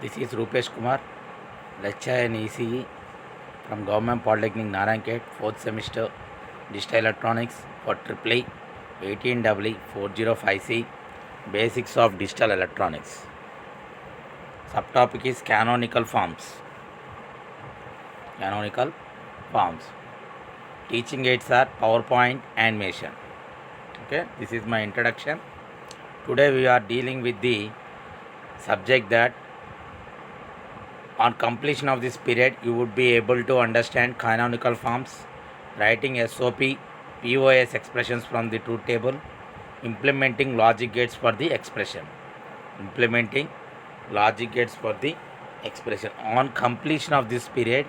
This is Rupesh Kumar, lecturer in ECE from Government Polytechnic Narayanket, 4th semester, Digital Electronics for EEE 18EE 405C, Basics of Digital Electronics. Subtopic is Canonical Forms. Canonical Forms. Teaching aids are PowerPoint animation. Okay, this is my introduction. Today we are dealing with the subject that on completion of this period, you would be able to understand canonical forms, writing SOP, POS expressions from the truth table, implementing logic gates for the expression. Implementing logic gates for the expression. On completion of this period,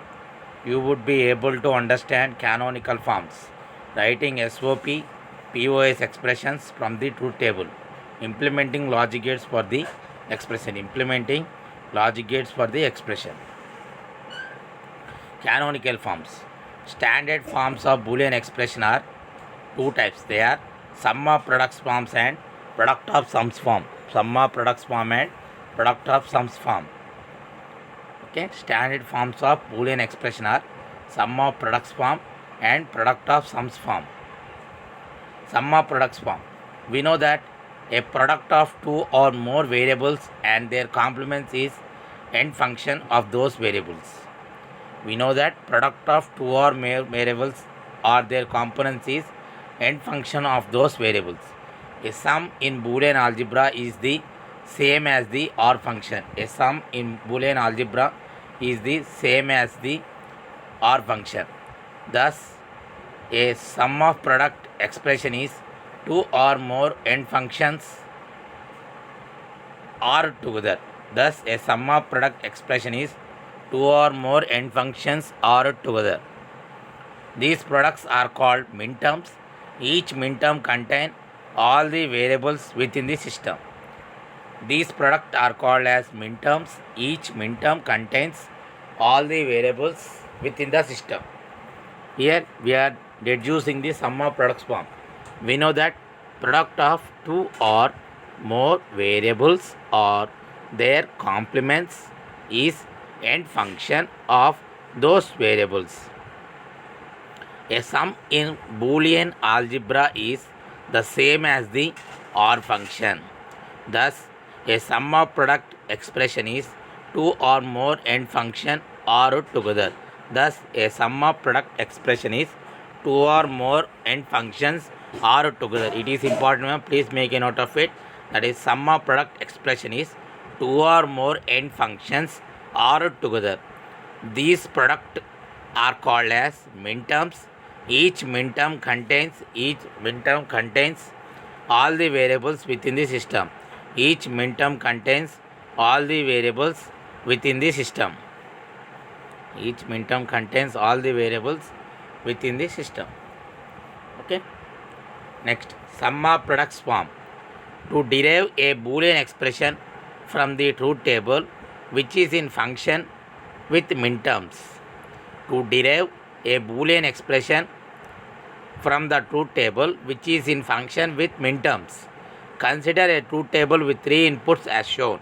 you would be able to understand canonical forms, writing SOP, POS expressions from the truth table, implementing logic gates for the expression. Implementing logic gates for the expression. Canonical forms. Standard forms of Boolean expression are two types. They are sum of products forms and product of sums form. Sum of products form and product of sums form. Okay, standard forms of Boolean expression are sum of products form and product of sums form. Sum of products form. We know that a product of two or more variables and their complements is end function of those variables. We know that product of two or more variables or their components is end function of those variables. A sum in Boolean algebra is the same as the OR function. A sum in Boolean algebra is the same as the OR function. Thus, a sum of product expression is two or more end functions OR together. Thus, a sum of product expression is two or more end functions OR together. These products are called minterms. Each minterm contains all the variables within the system. These products are called as minterms. Each minterm contains all the variables within the system. Here we are deducing the sum of products form. We know that product of two or more variables or their complements is end function of those variables. A sum in Boolean algebra is the same as the OR function. Thus, a sum of product expression is two or more end function OR together. Thus, a sum of product expression is two or more end functions OR together. It is important, please make a note of it. That is, sum of product expression is two or more end functions OR together. These products are called as minterms. Each minterm contains all the variables within the system. Each minterm contains all the variables within the system. Each minterm contains all the variables within the system. Okay. Next, sum of products form. To derive a Boolean expression from the truth table which is in function with minterms. To derive a Boolean expression from the truth table which is in function with minterms, consider a truth table with three inputs as shown.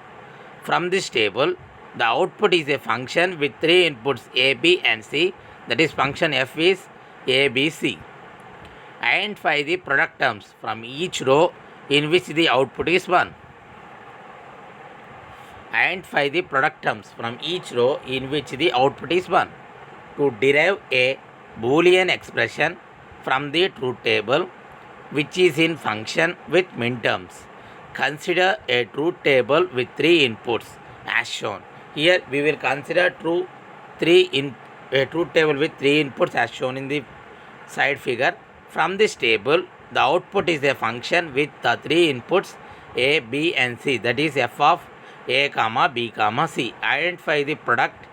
From this table, the output is a function with three inputs a, b and c. That is, function f is a, b, c. Identify the product terms from each row in which the output is 1. Identify the product terms from each row in which the output is 1. To derive a Boolean expression from the truth table which is in function with minterms, consider a truth table with three inputs as shown. Here we will consider a truth table with three inputs as shown in the side figure. From this table, the output is a function with the three inputs a, b and c. That is, f of a, b, c. Identify the product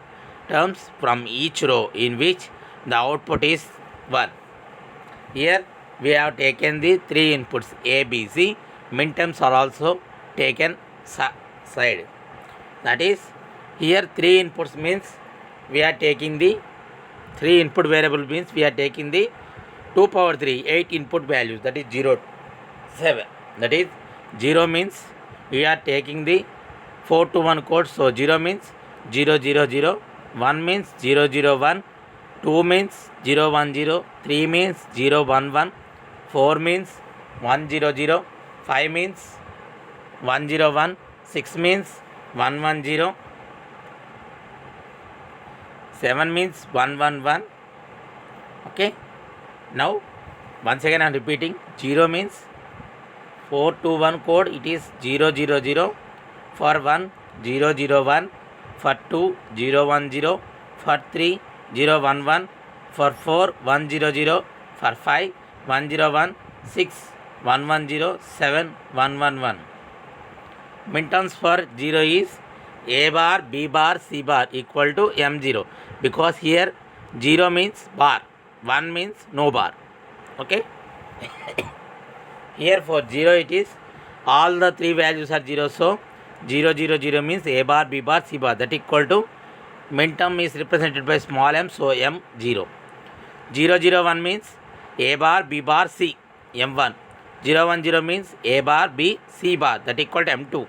terms from each row in which the output is 1. Here we have taken the three inputs a, b, c. Minterms are also taken side. That is, here three inputs means we are taking the three input variable means we are taking the 2 power 3 8 input values, that is 0 7. That is, 0 means we are taking the 4 to 1 code, so 0 means 0 0 0, 1 means 0 0 1, 2 means 0 1 0, 3 means 0 1 1, 4 means 1 0 0, 5 means 1 0 1, 6 means 1 1 0, 7 means 1 1 1. Okay, now once again I am repeating, 0 means 4 to 1 code, it is 0 0 0, for 1 0 0 1, for 2 0 1 0, for 3 0 1 1, for 4 1 0 0, for 5 1 0 1, 6 1 1 0, 7 1 1 1. Minterms for 0 is A bar, B bar, C bar equal to M0, because here 0 means bar, 1 means no bar. Okay. Here for 0 it is all the three values are 0, so 0 0 0 means A bar, B bar, C bar, that equal to minterm is represented by small m, so M0. 0 0 1 means A bar, B bar, C, M1. 0 1 0 means A bar, B, C bar, that equal to M2.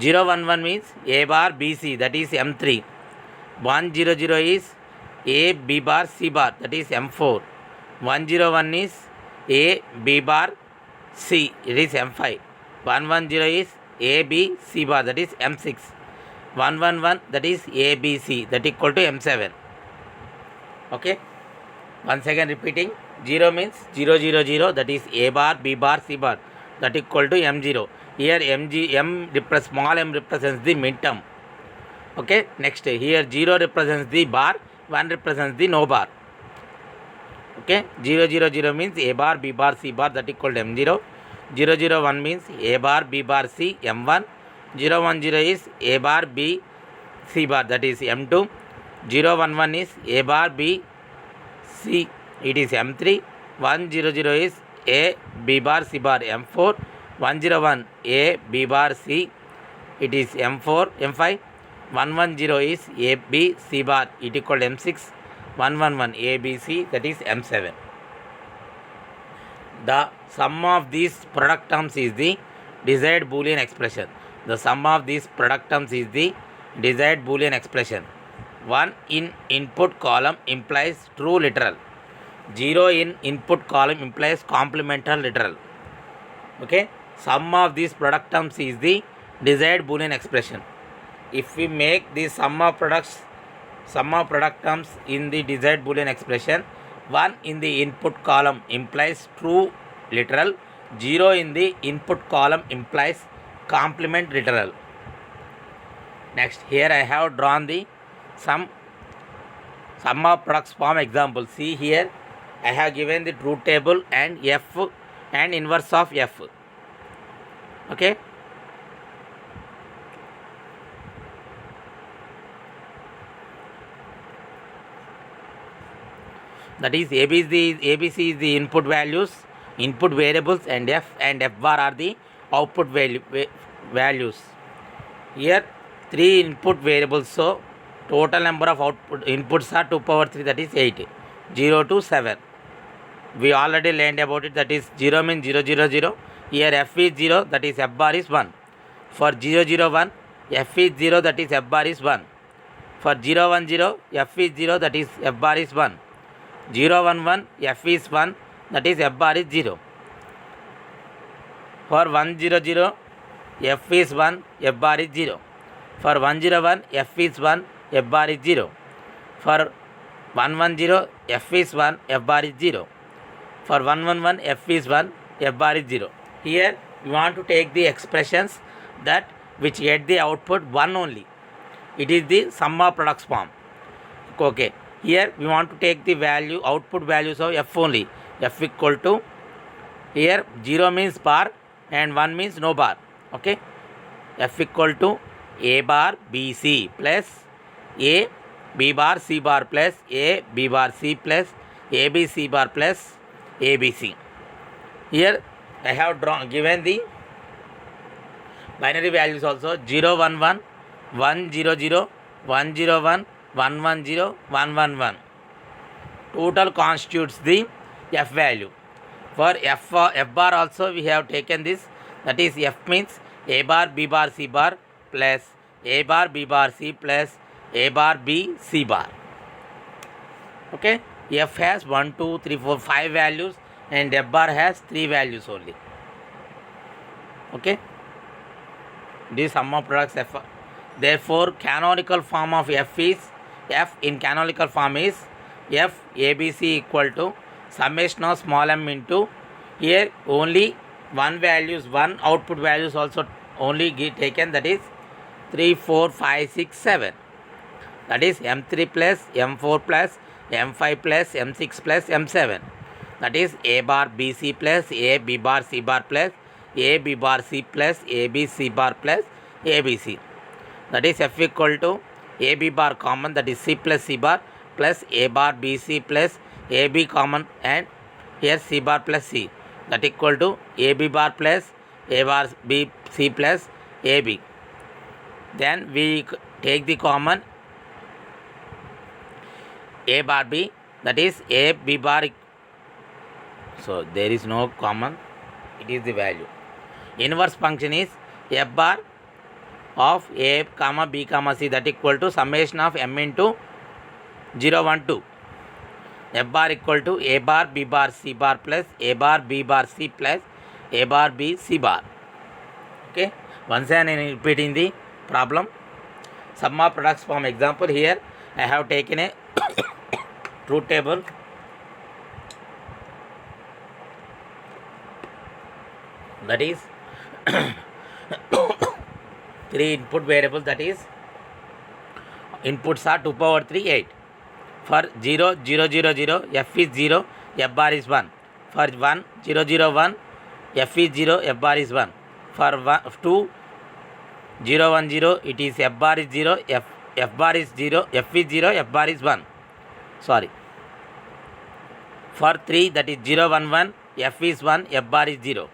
0 1 1 means A bar, B, C, that is M3. 1 0 0 is A, B bar, C bar, that is M4. 1 0 1 is A, B bar, C, it is M5. 1 1 0 is A, B, C bar, that is M6. 1 1 1, that is A, B, C, that equal to M7. Okay. Once again repeating, 0 means 0 0 0, that is A bar, B bar, C bar, that equal to M0. Here small m represents the midterm. Okay. Next, here 0 represents the bar, 1 represents the no bar. Okay. 0 0 0 means A bar, B bar, C bar, that equal to M0. 0 0 1 means A bar, B bar, C, M1. 0 1 0 is A bar, B, C bar, that is M2. 0 1 1 is A bar, B, C, it is M3. 1 0 0 is A, B bar, C bar, M4. 1 0 1 A, B bar, C, it is M4, M5. 1 1 0 is A, B, C bar, it equal to M6. 1 1 1 A, B, C, that is M7. The sum of these product terms is the desired Boolean expression. The sum of these product terms is the desired Boolean expression. 1 in input column implies true literal. 0 in input column implies complemental literal. Okay. Sum of these product terms is the desired Boolean expression. If we make the sum of product terms in the desired Boolean expression, 1 in the input column implies true literal, 0 in the input column implies complement literal. Next, here I have drawn the sum of products form example. See here, I have given the truth table and F and inverse of F. Okay. That is ABC is the input values, input variables, and F bar are the output values. Here 3 input variables, so total number of output inputs are 2 power 3, that is 8. 0 to 7. We already learned about it, that is 0 means 0 0 0. Here F is 0, that is F bar is 1. For 0 0 1, F is 0, that is F bar is 1. For 0 1 0, F is 0, that is F bar is 1. 0 1 1, F is 1, that is F bar is 0. For 1 0 0, F is 1, F bar is 0. For 1 0 1, F is 1, F bar is 0. For 1 1 0, F is 1, F bar is 0. For 1 1 1, F is 1, F bar is 0. Here we want to take the expressions that which get the output 1 only. It is the sum of products form. Okay. Here we want to take the output values of F only. F equal to, here 0 means bar and 1 means no bar. Okay. F equal to A bar B C plus A B bar C bar plus A B bar C plus A B C bar plus A B C. Here I have given the binary values also. 0 1 1, 1 0 0, 1 0 1, 1 1 0, 1 1 1. Total constitutes the F value. For F bar also we have taken this, that is F means A bar B bar C bar plus A bar B bar C plus A bar B C bar. Okay, F has 1, 2, 3, 4, 5 values and F bar has 3 values only. Okay, this sum of products F. Therefore, canonical form of F is F in canonical form is F ABC equal to summation of small m into, here only one values, one output values also only taken, that is 3, 4, 5, 6, 7. That is M3 plus M4 plus M5 plus M6 plus M7. That is A bar BC plus A B bar C bar plus A B bar C plus A B C bar plus ABC. That is F equal to A B bar common, that is C plus C bar plus A bar BC plus A B common, and here C bar plus C, that equal to A B bar plus A bar B C plus A B. Then we take the common A bar B, that is A B bar. So there is no common, it is the value. Inverse function is F bar of A comma B comma C, that equal to summation of m into 0, 1, 2. F bar equal to A bar B bar C bar plus A bar B bar C plus A bar B C bar. Okay, once again I am repeating the problem. Sum of products form example. Here I have taken a truth table. That is 3 input variables, that is inputs are 2 power 3, 8. For 0, 0, 0, 0, F is 0, F bar is 1. For 1, 0, 0, 1, F is 0, F bar is 1. For 2, 0, 1, 0, it is F bar is 0, F bar is 0, F is 0, F bar is 1. Sorry. For 3, that is 0, 1, 1, F is 1, F bar is 0.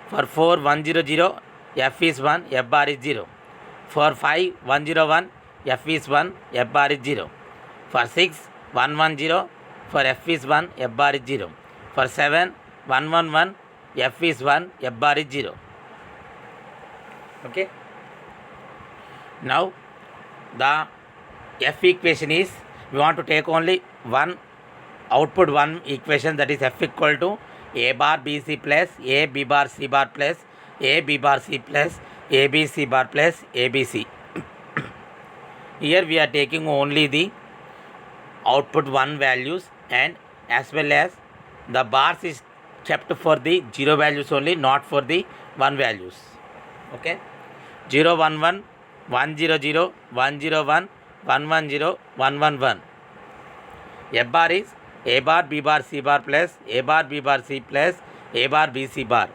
For 4, 1, 0, 0, F is 1, F bar is 0. For 5, 1, 0, 1, F is 1, F bar is 0. For 6, 1, 1, 0, for F is 1, F bar is 0. For 7, 1, 1, 1, F is 1, F bar is 0. Okay. Now, the F equation is, we want to take only one output, one equation, that is F equal to A bar BC plus A B bar C bar plus A B bar C plus A B C bar plus ABC. Here we are taking only the output 1 values, and as well as the bars is kept for the 0 values only, not for the 1 values. Okay, 0, 1, 1, 1, 0, 0, 1, 0, 1, 1, 1, 0, 1, 1, 1. F bar is A bar B bar C bar plus A bar B bar C plus A bar B C bar.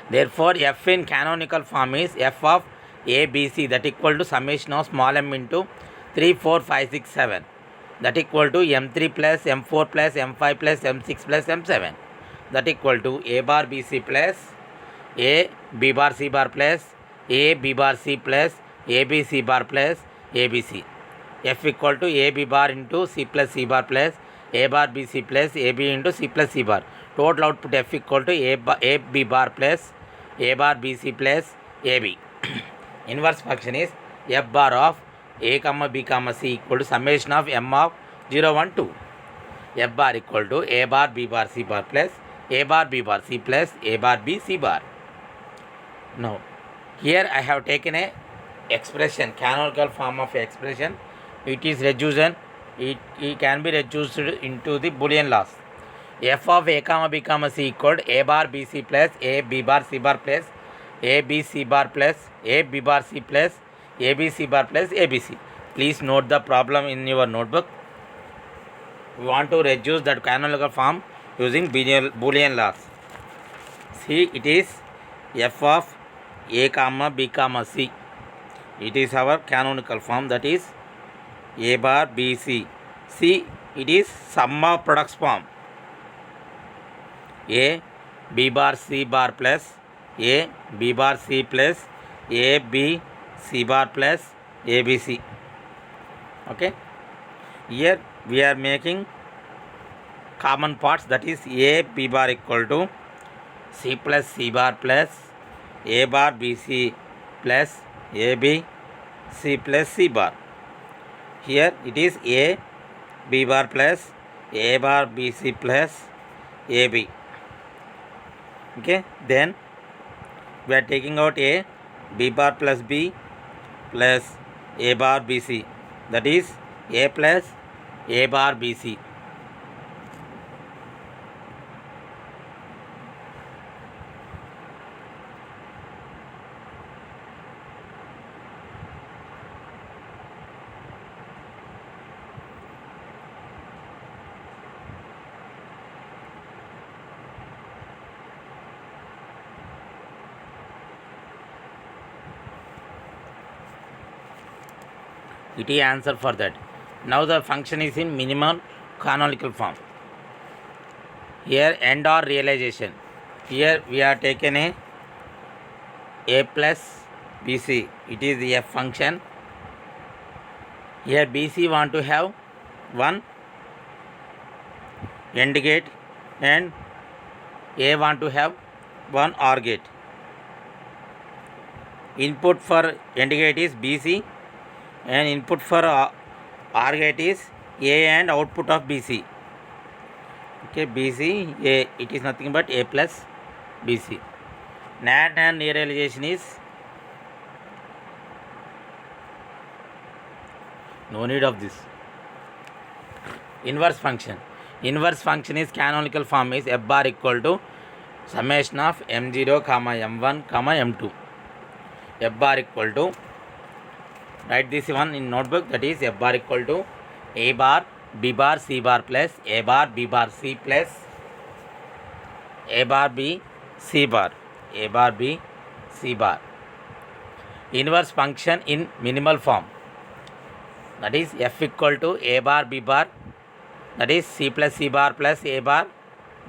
Therefore, F in canonical form is F of A B C, that equal to summation of small m into 3, 4, 5, 6, 7, that equal to M3 plus M4 plus M5 plus M6 plus M7, that equal to A bar B C plus A B bar C bar plus A B bar C plus A B C bar plus A B C. F equal to A B bar into C plus C bar plus A bar B C plus A B into C plus C bar. Total output F equal to A B bar plus A bar B C plus A B. Inverse function is F bar of A comma B comma C equal to summation of M of 0, 1, 2. F bar equal to A bar B bar C bar plus A bar B bar C plus A bar B C bar. Now, here I have taken a expression, canonical form of expression. It is reduced, it can be reduced into the Boolean laws. F of A comma B comma C equal to A bar B C plus A B bar C bar plus A B C bar plus A B bar C plus A B C bar plus A B C. Please note the problem in your notebook. We want to reduce that canonical form using Boolean laws. See, it is F of A comma B comma C. It is our canonical form, that is A bar B C. C, it is sum of products form. A B bar C bar plus A B bar C plus A B C bar plus A B C. Okay. Here we are making common parts, that is A B bar equal to C plus C bar plus A bar B C plus AB C plus C bar. Here it is A B bar plus A bar BC plus AB. Okay, then we are taking out A B bar plus B plus A bar BC, that is A plus A bar BC. It is answer for that. Now the function is in minimal canonical form. Here end or realization. Here we are taken a plus BC. It is a function. Here BC want to have one AND gate and A want to have one OR gate. Input for AND gate is BC and input for OR gate is A and output of BC. Okay, BC A, it is nothing but A plus BC. NAND and realization is no need of this. Inverse function. Inverse function is canonical form is F bar equal to summation of M0 comma M1 comma M2. F bar equal to, write this one in notebook, that is F bar equal to A bar B bar C bar plus A bar B bar C plus A bar B C bar. A bar B C bar. Inverse function in minimal form, that is F equal to A bar B bar, that is C plus C bar plus A bar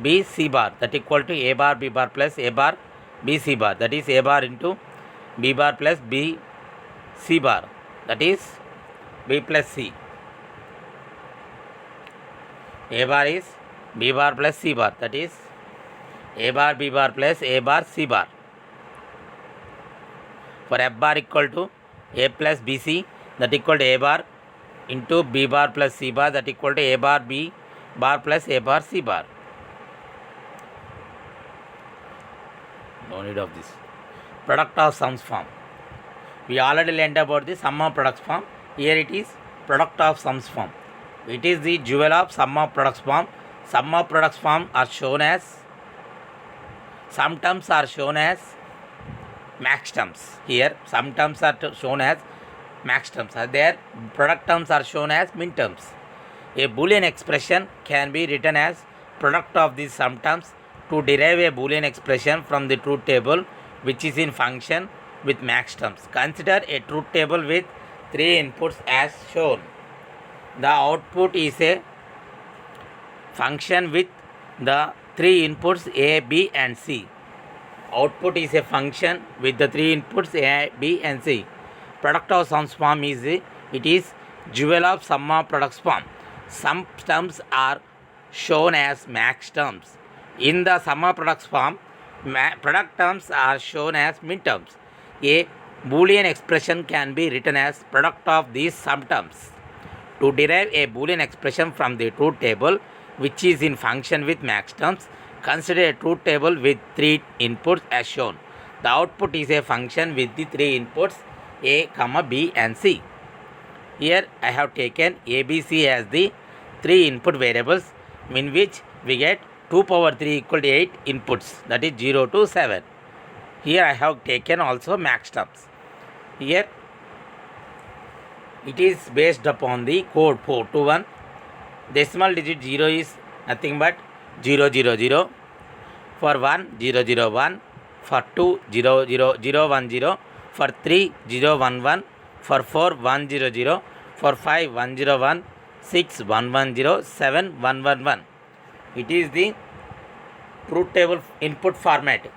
B C bar, that equal to A bar B bar plus A bar B C bar, that is A bar into B bar plus B C bar, that is B plus C. A bar is B bar plus C bar, that is A bar B bar plus A bar C bar. For F bar equal to A plus BC, that equal to A bar into B bar plus C bar, that equal to A bar B bar plus A bar C bar. No need of this. Product of sums form. We already learned about the sum of products form. Here it is product of sums form. It is the jewel of sum of products form. Sum of products form are shown as, some terms are shown as max terms. Here some terms are shown as max terms. There product terms are shown as min terms. A Boolean expression can be written as product of these sum terms to derive a Boolean expression from the truth table which is in function with max terms. Consider a truth table with 3 inputs as shown. The output is a function with the 3 inputs A, B and C. Output is a function with the 3 inputs A, B and C. Product of sums form is it is jewel of sum of products form. Some terms are shown as max terms. In the sum of products form, product terms are shown as min terms. A Boolean expression can be written as product of these sum terms. To derive a Boolean expression from the truth table which is in function with max terms, consider a truth table with 3 inputs as shown. The output is a function with the 3 inputs A, B and C. Here I have taken A, B, C as the 3 input variables in which we get 2 power 3 equal to 8 inputs, that is 0 to 7. Here I have taken also max terms. Here it is based upon the code 421. Decimal digit 0 is nothing but 000. For 1, 001. For 2, 00010. For 3, 011. For 4, 100. For 5, 101. 6, 110. 7, 111. It is the truth table input format.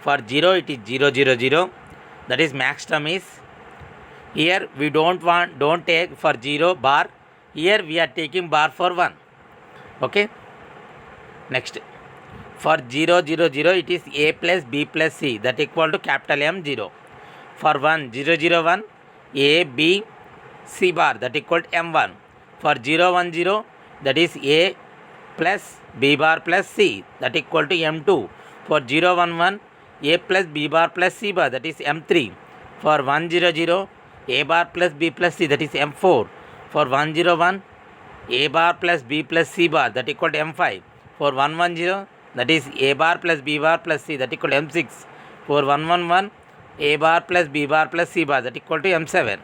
For 0 it is 000. That is max term is. Here we don't take for 0 bar. Here we are taking bar for 1. Okay. Next. For 000 it is A plus B plus C, that equal to capital M0. For 1 0 0 1 A B C bar that equal to M1. For 0 1 0 that is A plus B bar plus C that equal to M2. For 0 1 1 A plus B bar plus C bar that is M3. For 1 0 0 A bar plus B plus C that is M4. For 1 0 1 A bar plus B plus C bar that equal to M5. For 1 1 0 that is A bar plus B bar plus C that equal to M6. For 1 1 1 A bar plus B bar plus C bar that equal to M7.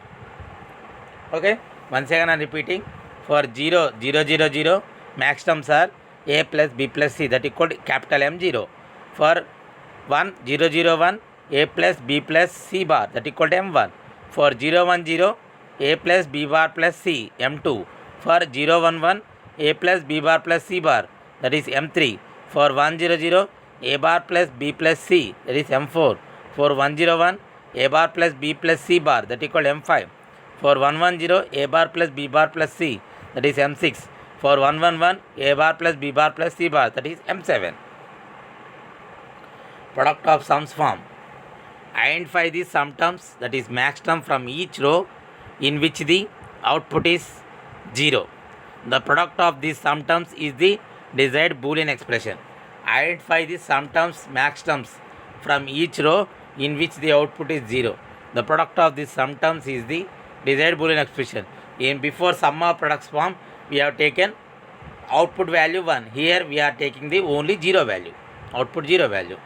Okay, once again I am repeating. For 0 0 0 0 max terms are A plus B plus C that equal to capital M0. For 1 0 0 1 A plus B plus C bar that equal to M1. For 0 1 0 A plus B bar plus C M2. For 0 1 1 A plus B bar plus C bar that is M3. For 1 0 0 A bar plus B plus C that is M4. For 1 0 1 A bar plus B plus C bar that equal to M5. For 1 1 0 A bar plus B bar plus C that is M6. For 1 1 1 A bar plus B bar plus C bar that is M7. Product of sums form. Identify the sum terms that is max term from each row in which the output is 0. The product of these sum terms is the desired Boolean expression. Identify the sum terms max terms from each row in which the output is 0. The product of these sum terms is the desired Boolean expression. In before sum of products form we have taken output value 1. Here we are taking the only 0 value, output 0 value.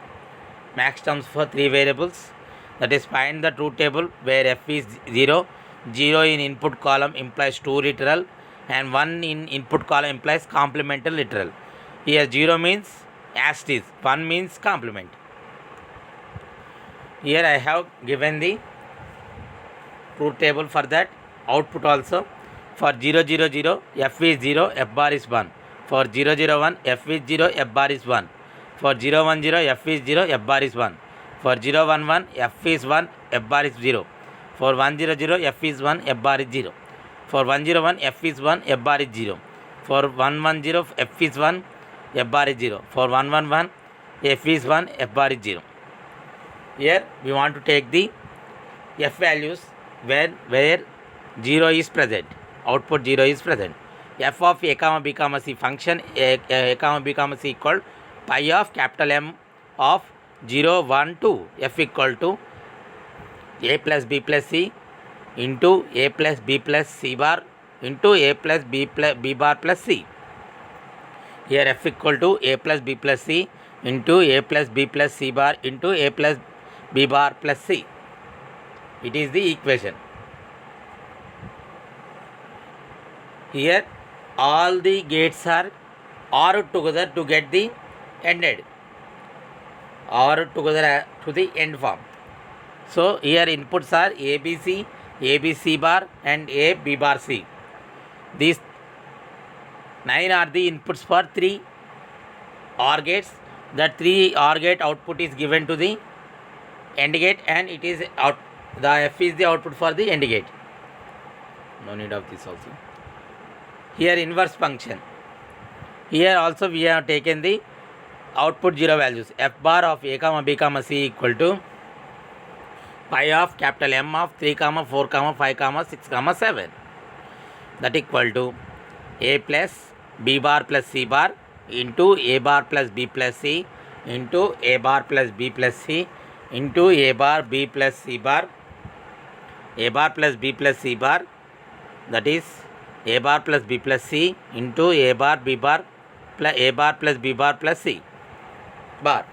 Max terms for 3 variables, that is find the truth table where f is 0. 0 in input column implies 2 literal and 1 in input column implies complementary literal. Here 0 means as it is, 1 means complement. Here I have given the truth table for that output also. For 0 0 0 f is 0, f bar is 1. For 0 0 1 f is 0, f bar is 1. For 0 1 0 f is 0, f bar is 1. For 0 1 1 f is 1, f bar is 0. For 1 0 0 f is 1, f bar is 0. For 1 0 1 f is 1, f bar is 0. For 1 1 0 f is 1, f bar is 0. For 1 1 1 f is 1, f bar is 0. Here we want to take the f values where 0 is present, output 0 is present. F of a comma b comma c function a comma b comma c equal pi of capital M of 0 1 2. F equal to a plus b plus c into a plus b plus c bar into a plus b bar plus c. Here f equal to a plus b plus c into a plus b plus c bar into a plus b bar plus c. It is the equation. Here all the gates are OR together to get the ended, OR together to the end form. So here inputs are ABC, ABC bar and A B bar C. These 9 are the inputs for 3 OR gates. That 3 OR gate output is given to the AND gate and it is out, the F is the output for the AND gate. No need of this also. Here inverse function. Here also we have taken the output 0 values. F bar of a comma b comma c equal to pi of capital M of 3 comma 4 comma 5 comma 6 comma 7. That equal to a plus b bar plus c bar into a bar plus b plus c into a bar plus b plus c into a bar b plus c bar, a bar plus b plus c bar, that is a bar plus b plus c into a bar b bar plus a bar plus b bar plus c bar.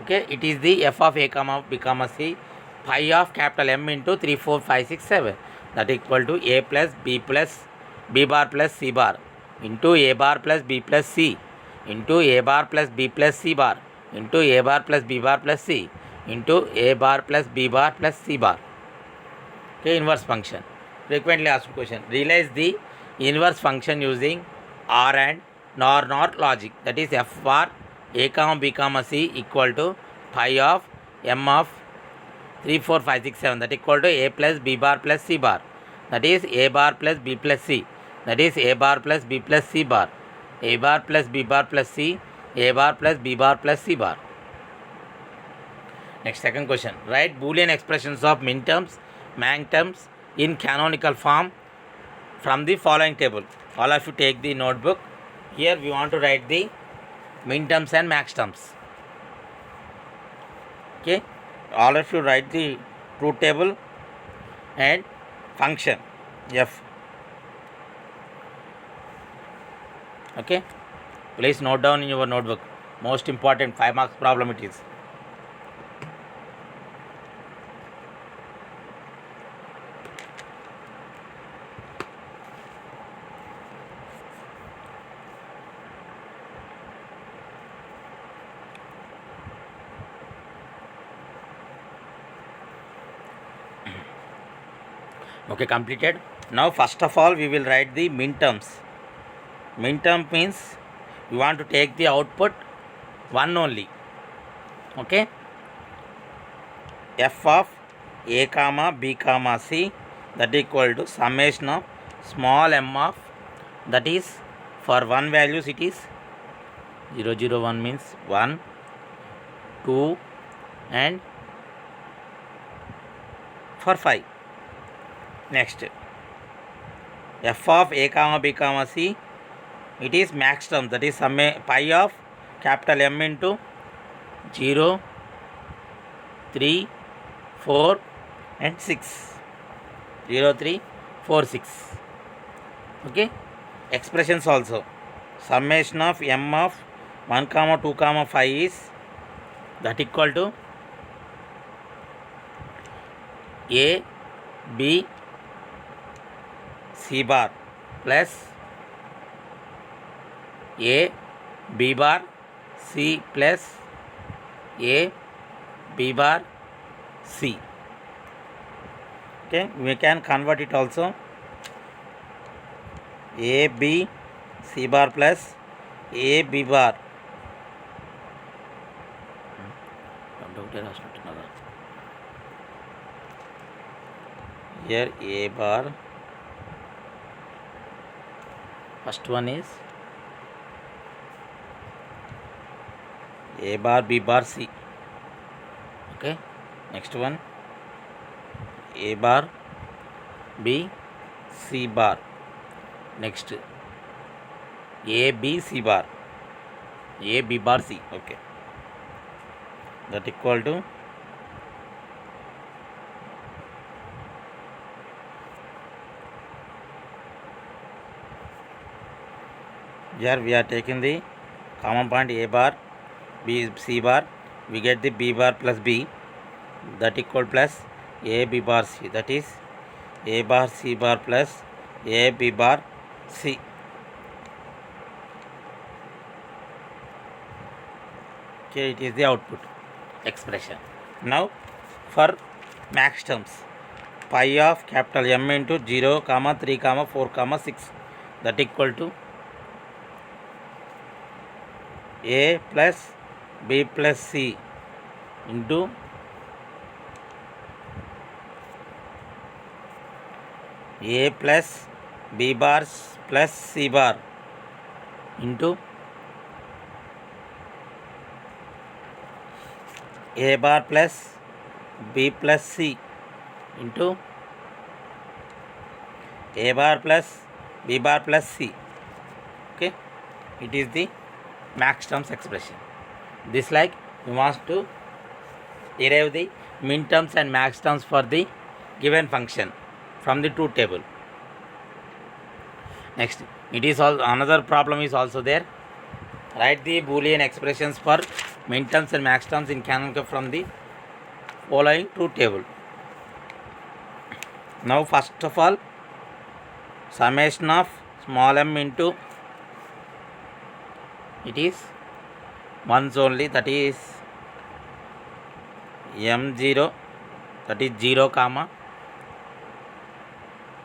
Okay, it is the f of a comma b comma c pi of capital M into 3 4 5 6 7, that equal to a plus b bar plus c bar into a bar plus b plus c into a bar plus b plus c bar into a bar plus b bar plus c into a bar plus b bar plus c bar. Okay, inverse function. Frequently asked question. Realize the inverse function using OR and NOR logic. That is f bar a comma b comma c equal to pi of M of 3 4 5 6 7, that equal to a plus b bar plus c bar, that is a bar plus b plus c, that is a bar plus b plus c bar, a bar plus b bar plus c, a bar plus b bar plus c bar. Next, second question. Write Boolean expressions of minterms, maxterms in canonical form from the following table. All of you take the notebook. Here we want to write the minterms and maxterms. Okay. All of you write the truth table and function f. Okay. Please note down in your notebook. Most important 5 marks problem it is. Okay, completed. Now first of all we will write the minterms. Minterm means we want to take the output one only. Okay. F of a comma b comma c, that equal to summation of small m of, that is for 1 values it is 0 0 1 means 1 2 and for 5. Next, f of a comma b comma c, it is max term, that is pi of capital M into 0 3 4 and 6. 0 3 4 6. Okay. Expressions also, summation of m of 1 comma 2 comma 5 is that equal to a b c bar plus a b bar c plus a b bar c. Okay, we can convert it also, a b c bar plus a b bar. Here a bar, first one is a bar b bar c. Okay, next one a bar b c bar. Next a b c bar, a b bar c. Okay, that equal to here we are taking the common point a bar b c bar, we get the b bar plus b, that equal plus a b bar c, that is a bar c bar plus a b bar c. Okay, it is the output expression. Now for max terms, pi of capital M into 0 comma 3 comma 4 comma 6, that equal to a plus b plus c into a plus b bar plus c bar into a bar plus b plus c into a bar plus b bar plus c. Okay, it is the max terms expression. This like we want to derive the min terms and max terms for the given function from the truth table. Next, it is all another problem is also there. Write the Boolean expressions for min terms and max terms in canonical from the following truth table. Now first of all, summation of small m into, it is ones only, that is m0, that is 0 comma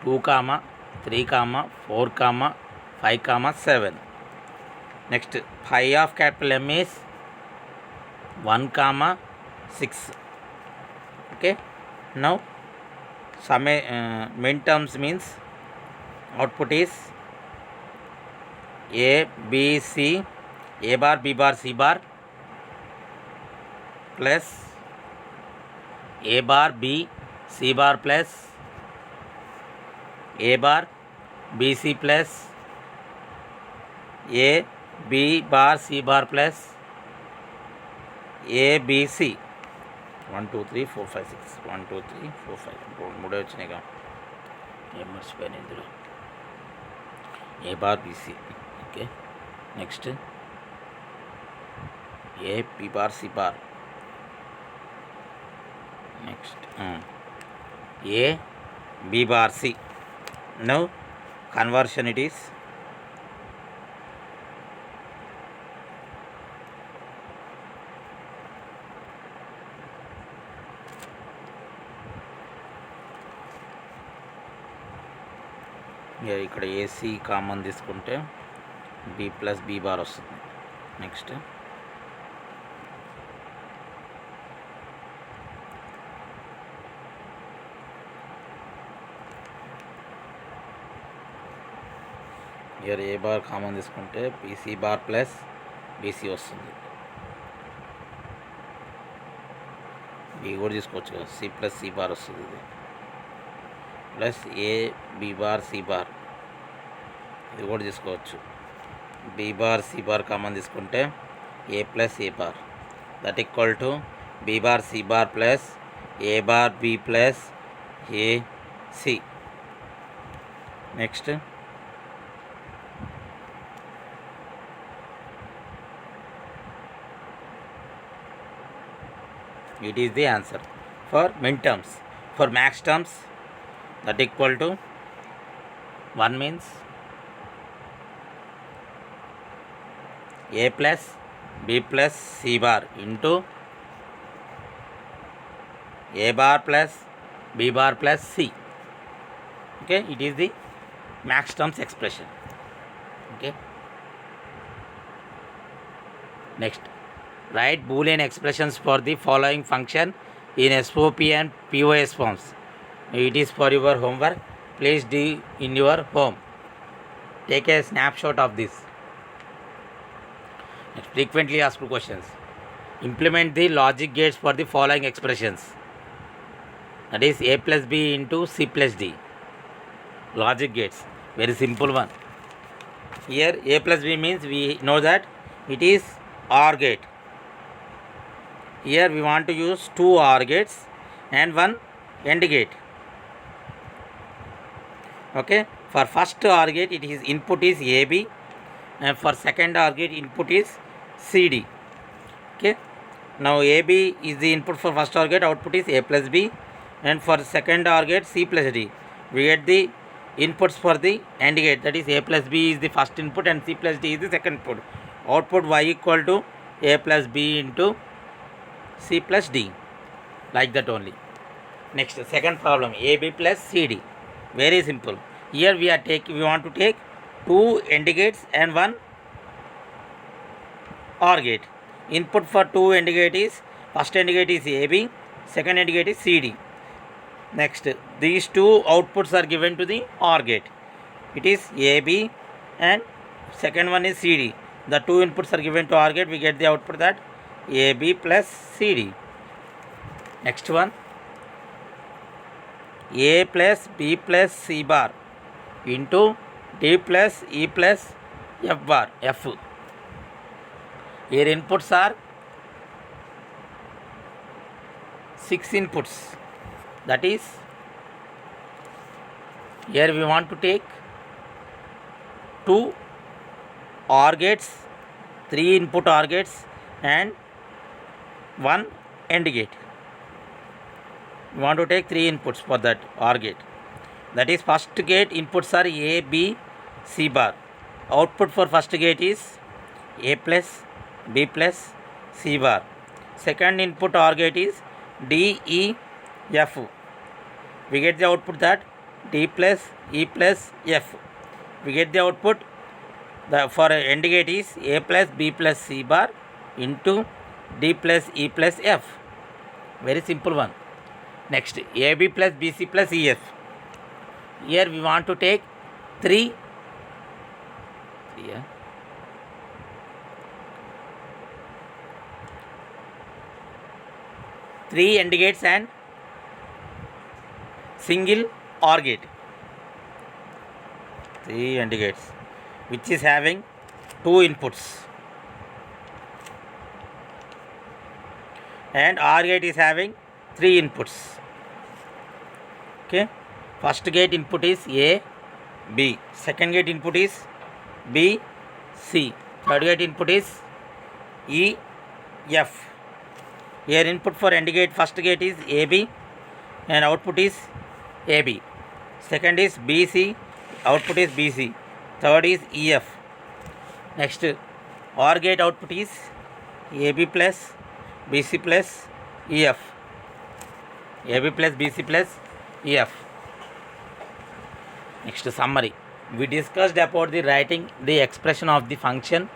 2 comma 3 comma 4 comma 5 comma 7. Next, pi of capital M is 1 comma 6. Okay, now min terms means output is a b c, a bar b bar c bar plus A bar B C bar plus A bar B C plus A B bar C bar plus A B C 1 2 3 4 5 6 1 2 3 4 5 మూడే వచ్చినాయిగా ఏం మర్చిపోయాను ఇందులో A bar B C. Okay next A B bar C bar. Next A B bar C. Now conversion it is ఇక్కడ AC common తీసుకుంటే B plus B bar వస్తుంది. Next here A bar common తీసుకుంటే BC bar plus BC వస్తుంది. B కూడా తీసుకోవచ్చు కదా, C plus C bar వస్తుంది. ఇది plus A B bar C bar, ఇది కూడా తీసుకోవచ్చు. B bar C bar common తీసుకుంటే A plus A bar that equal to B bar C bar plus A bar B plus A C. Next it is the answer for min terms. For max terms, that equal to 1 means a plus b plus c bar into a bar plus b bar plus c. Okay, it is the max terms expression. Okay, next, write Boolean expressions for the following function in SOP and POS forms. It is for your homework. Please do in your home. Take a snapshot of this. Next, frequently asked questions. Implement the logic gates for the following expressions. That is a plus b into c plus d. Logic gates. Very simple one. Here a plus b means we know that it is OR gate. Here we want to use 2 OR gates and 1 AND gate. Okay, for first OR gate it is input is AB and for second OR gate input is CD. Okay, now AB is the input for first OR gate, output is A plus B, and for second OR gate C plus D. We get the inputs for the AND gate, that is A plus B is the first input and C plus D is the second input. Output Y equal to A plus B into C plus D, like that only. Next, second problem, AB plus CD. Very simple. Here we want to take 2 AND gates and 1 OR gate. Input for 2 AND gate is, first AND gate is AB, second AND gate is CD. Next, these 2 outputs are given to the OR gate. It is AB and second one is CD. The 2 inputs are given to OR gate, we get the output that AB plus CD. Next one, A plus B plus C bar into D plus E plus F bar, F. Here inputs are 6 inputs. That is, here we want to take 2 OR gates, 3 input OR gates and 1 AND gate. We want to take 3 inputs for that OR gate. That is, first gate inputs are A, B, C bar. Output for first gate is A plus B plus C bar. Second input OR gate is D, E, F. We get the output that D plus E plus F. We get the output for AND gate is A plus B plus C bar into D plus E plus F. Very simple one. Next, AB plus BC plus EF. Here we want to take 3 AND gates and single OR gate. 3 AND gates which is having 2 inputs, and OR gate is having 3 inputs. Okay, first gate input is A, B, second gate input is B, C, third gate input is E, F. Here input for AND gate, first gate is AB and output is AB. Second is BC, output is BC. Third is EF. Next, OR gate output is AB plus BC plus EF. AB plus BC plus EF. Next, summary. We discussed about the writing the expression of the function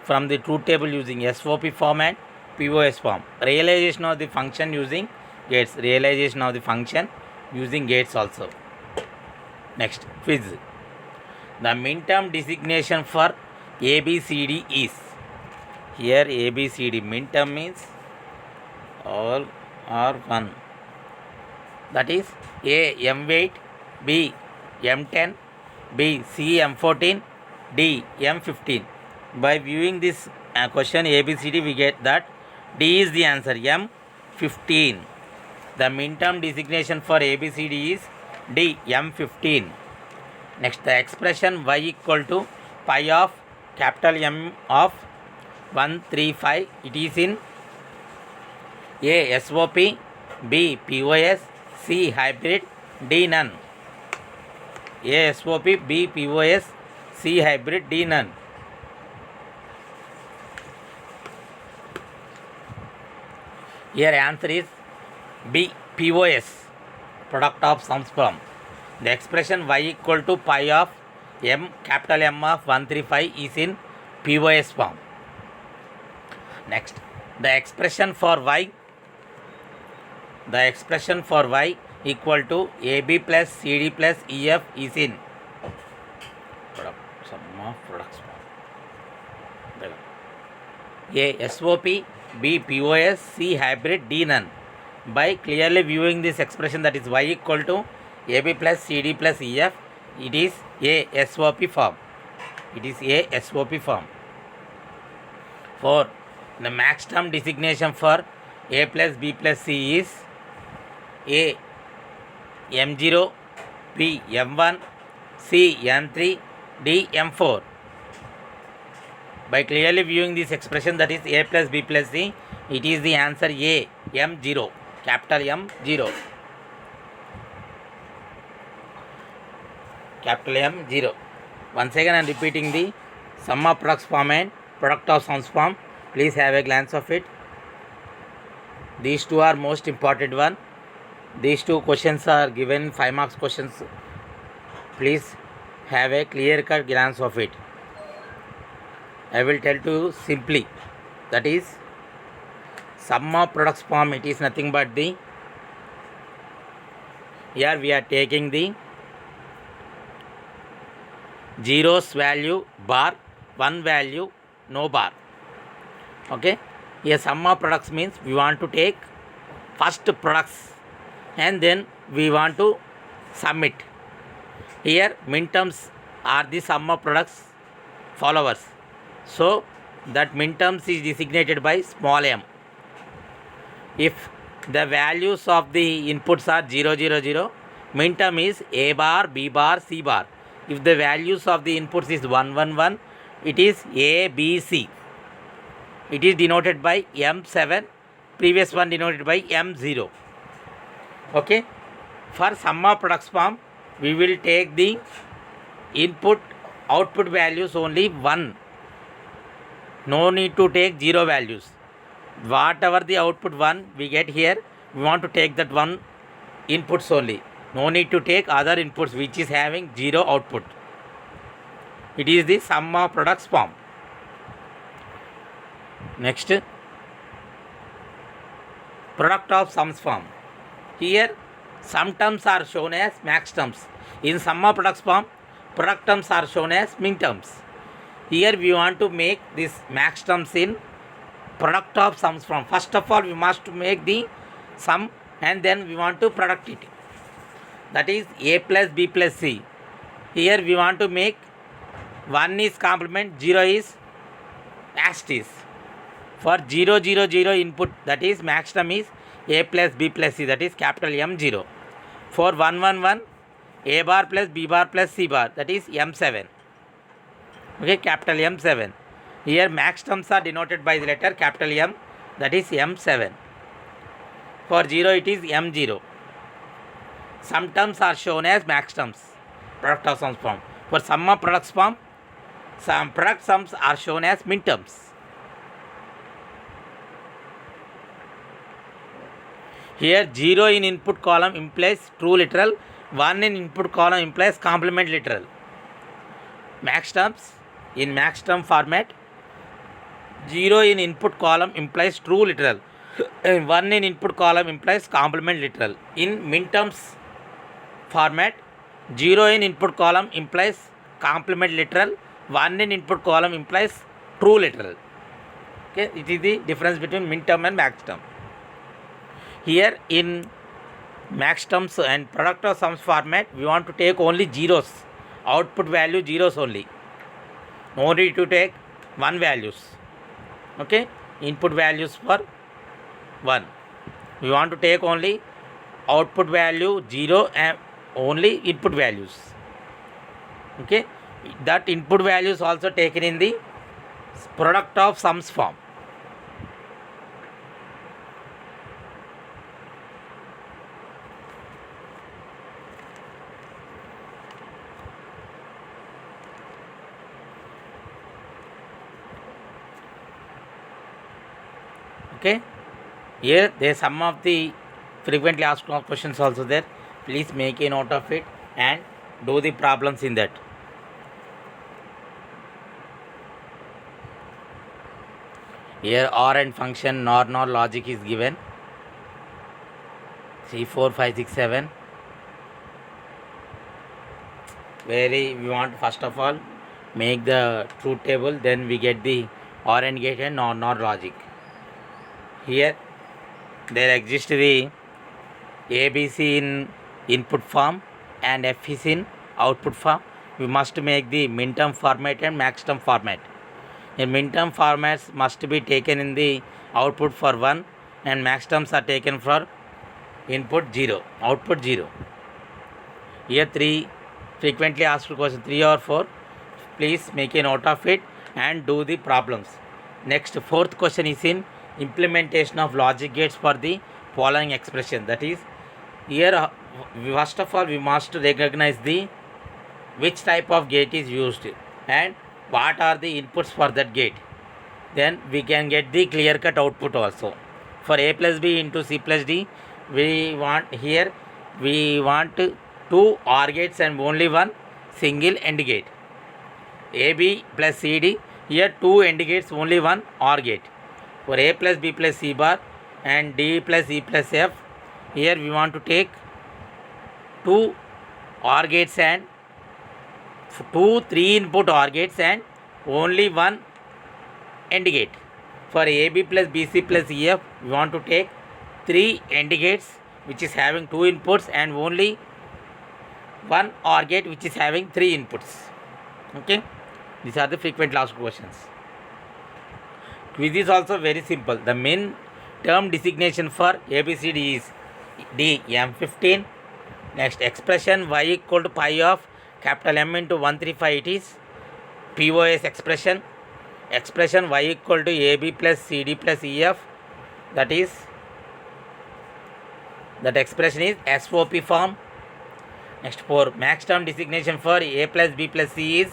from the truth table using SOP form and POS form. Realization of the function using gates. Realization of the function using gates also. Next, quiz. The minterm designation for ABCD is. Here ABCD minterm means all or one. That is A M8, B M10, B C M14, D M15. By viewing this question ABCD, we get that D is the answer, M15. The minterm designation for ABCD is D, M15. Next, the expression y equal to pi of capital M of 135. It is in A SOP, B POS, C hybrid, D none. A SOP, B POS, C hybrid, D none. Here answer is B POS, product of sums from. The expression y equal to pi of M, capital M of 135 is in POS form. Next, the expression for y equal to AB plus CD plus EF is in product, sum of products form. A SOP, B POS, C hybrid, D none. By clearly viewing this expression, that is y equal to AB plus CD plus EF, it is A SOP form. It is A SOP form. 4. The max term designation for A plus B plus C is A M0, B M1, C M3, D M4. By clearly viewing this expression, that is A plus B plus C, it is the answer A M0, capital M0. Capital M0. Once again I am repeating the sum of products form and product of sums form. Please have a glance of it. These two are most important one. These two questions are given 5 marks questions. Please have a clear cut glance of it. I will tell to you simply. That is sum of products form. It is nothing but the, here we are taking the zeros value bar, 1 value no bar. Okay, here sum of products means we want to take first products and then we want to sum it. Here minterms are the sum of products followers, so that minterms is designated by small m. If the values of the inputs are 0 0 0, minterm is A bar, B bar, C bar. If the values of the inputs is 1 1 1, it is A B C. It is denoted by M7, previous one denoted by M0. Okay, for sum of products form, we will take the input output values only 1. No need to take 0 values. Whatever the output 1 we get here, we want to take that 1 inputs only. No need to take other inputs which is having 0 output. It is the sum of products form. Next, product of sums form. Here sum terms are shown as max terms. In sum of products form, product terms are shown as min terms. Here we want to make this max terms in product of sums form. First of all, we must make the sum and then we want to product it. that is a plus b plus c. Here we want to make 1 is complement, 0 is asterisk. For 0 0 0 input, that is max term is a plus b plus c, that is capital M0. For 1 1 1, a bar plus b bar plus c bar, that is M7. Okay, capital M7. Here max terms are denoted by the letter capital M, that is M7. For 0 it is M0. Some terms are shown as max terms, product of sums form. For sum of products form, some product sums are shown as min terms. Here 0 in input column implies true literal, 1 in input column implies complement literal. Max terms, in max term format, 0 in input column implies true literal, and 1 in input column implies complement literal. In min terms format, 0 in input column implies complement literal, 1 in input column implies true literal. Okay, it is the difference between min term and max term. Here in max terms and product of sums format, we want to take only zeros, output value zeros only. No need to take 1 values. Okay, input values for 1. We want to take only output value 0 and only input values. Okay, that input values also taken in the product of sums form. Okay, here there are some of the frequently asked questions also there. Please make a note of it and do the problems in that. Here OR and function NOR logic is given. 3 4 5 6 7. We want first of all make the truth table, then we get the OR and gate and NOR logic. Here there exists the ABC in input form and F is in output form. We must make the min term format and max term format. In min term formats must be taken in the output for 1 and max terms are taken for input 0, output 0. Here 3 frequently asked question 3 or 4. Please make a note of it and do the problems. Next, fourth question is in implementation of logic gates for the following expression. That is, here first of all we must recognize the which type of gate is used and what are the inputs for that gate. Then we can get the clear cut output also. For a plus b into c plus d, we want 2 OR gates and only one single AND gate. AB plus CD, here 2 AND gates, only one OR gate. For a plus b plus c bar and d plus e plus f, here we want to take 2 OR gates and 2 3 input OR gates and only one AND gate. For AB plus BC plus EF, we want to take 3 AND gates which is having 2 inputs and only one OR gate which is having 3 inputs. Okay, these are the frequently asked questions. Quiz is also very simple. The min term designation for ABCD is D M15. Next, expression y equal to pi of capital M into 135, it is POS expression. Expression y equal to AB plus CD plus EF, that expression is SOP form. Next, for max term designation for A plus B plus C is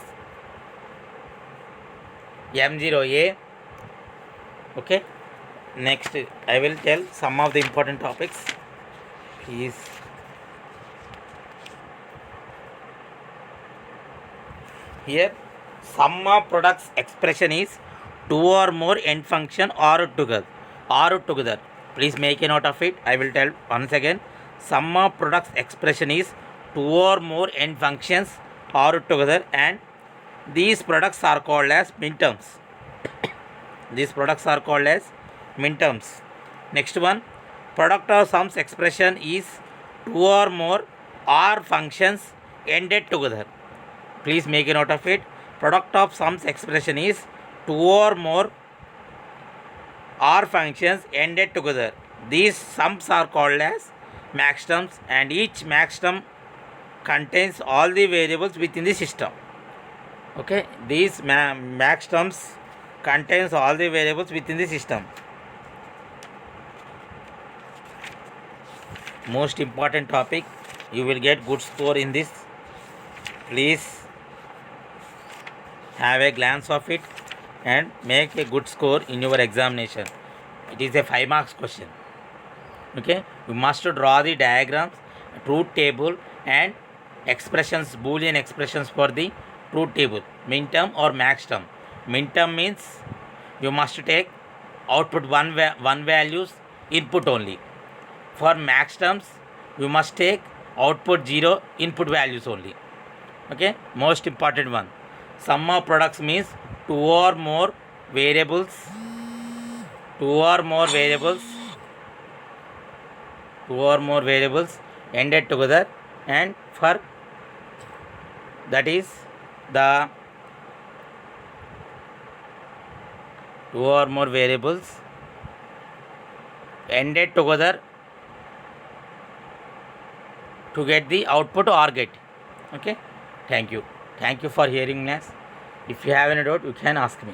M0A. Okay, next I will tell some of the important topics. Is here sum of products expression is 2 or more end function or together. Please make a note of it. I will tell once again. Sum of products expression is 2 or more end functions or together, and these products are called as min terms. Next one, product of sums expression is 2 or more or functions ended together. Please make a note of it. Product of sums expression is two or more or functions ended together. These sums are called as maxterms, and each maxterm contains all the variables within the system. Okay, these maxterms contains all the variables within the system. Most important topic, you will get good score in this. Please have a glance of it and make a good score in your examination. It is a 5 marks question. Okay, you must draw the diagrams, truth table and expressions, boolean expressions for the truth table, min term or max term. Min term means you must take output one values, input only. For max terms you must take output 0, input values only. Okay, most important one. Sum of products means two or more variables ended together, and for that is the two or more variables ended together to get the output or get. Okay, thank you for hearing us. If you have any doubt, you can ask me.